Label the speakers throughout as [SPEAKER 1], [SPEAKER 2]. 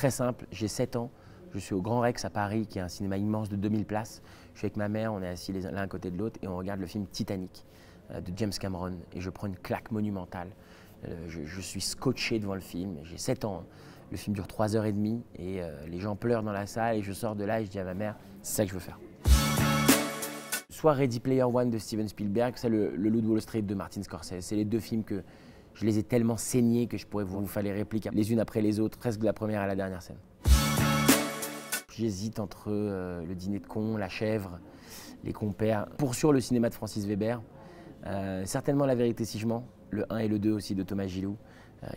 [SPEAKER 1] très simple, j'ai 7 ans, je suis au Grand Rex à Paris, qui est un cinéma immense de 2000 places. Je suis avec ma mère, on est assis l'un à côté de l'autre et on regarde le film Titanic de James Cameron et je prends une claque monumentale. Je suis scotché devant le film, j'ai 7 ans. Le film dure 3h30 et les gens pleurent dans la salle et je sors de là et je dis à ma mère, c'est ça que je veux faire. Soit Ready Player One de Steven Spielberg, soit le Loup de Wall Street de Martin Scorsese. C'est les deux films que je les ai tellement saignés que je pourrais vous faire les répliques les unes après les autres, presque de la première à la dernière scène. J'hésite entre Le Dîner de cons, La Chèvre, Les Compères, pour sûr le cinéma de Francis Weber, certainement La Vérité si je mens, le 1 et le 2 aussi de Thomas Gilou,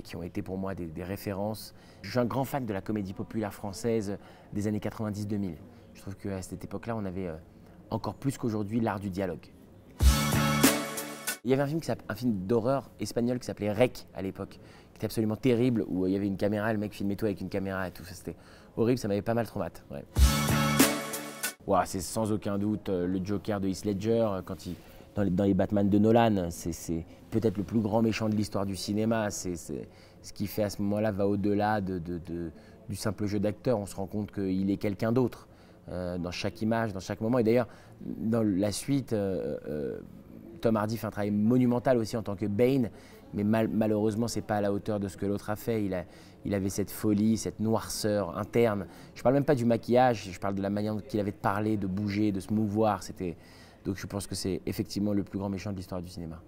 [SPEAKER 1] qui ont été pour moi des références. Je suis un grand fan de la comédie populaire française des années 90-2000. Je trouve qu'à cette époque-là, on avait encore plus qu'aujourd'hui l'art du dialogue. Il y avait un film d'horreur espagnol qui s'appelait Rec à l'époque, qui était absolument terrible, où il y avait une caméra, le mec filmait tout avec une caméra et tout. C'était horrible, ça m'avait pas mal traumatisé. Ouais. Wow, c'est sans aucun doute le Joker de Heath Ledger, dans les Batman de Nolan. C'est peut-être le plus grand méchant de l'histoire du cinéma. Ce qu'il fait à ce moment-là va au-delà du simple jeu d'acteur. On se rend compte qu'il est quelqu'un d'autre dans chaque image, dans chaque moment. Et d'ailleurs, dans la suite, Tom Hardy fait un travail monumental aussi en tant que Bane, mais malheureusement, ce n'est pas à la hauteur de ce que l'autre a fait. Il avait cette folie, cette noirceur interne. Je ne parle même pas du maquillage, je parle de la manière qu'il avait de parler, de bouger, de se mouvoir. Donc je pense que c'est effectivement le plus grand méchant de l'histoire du cinéma.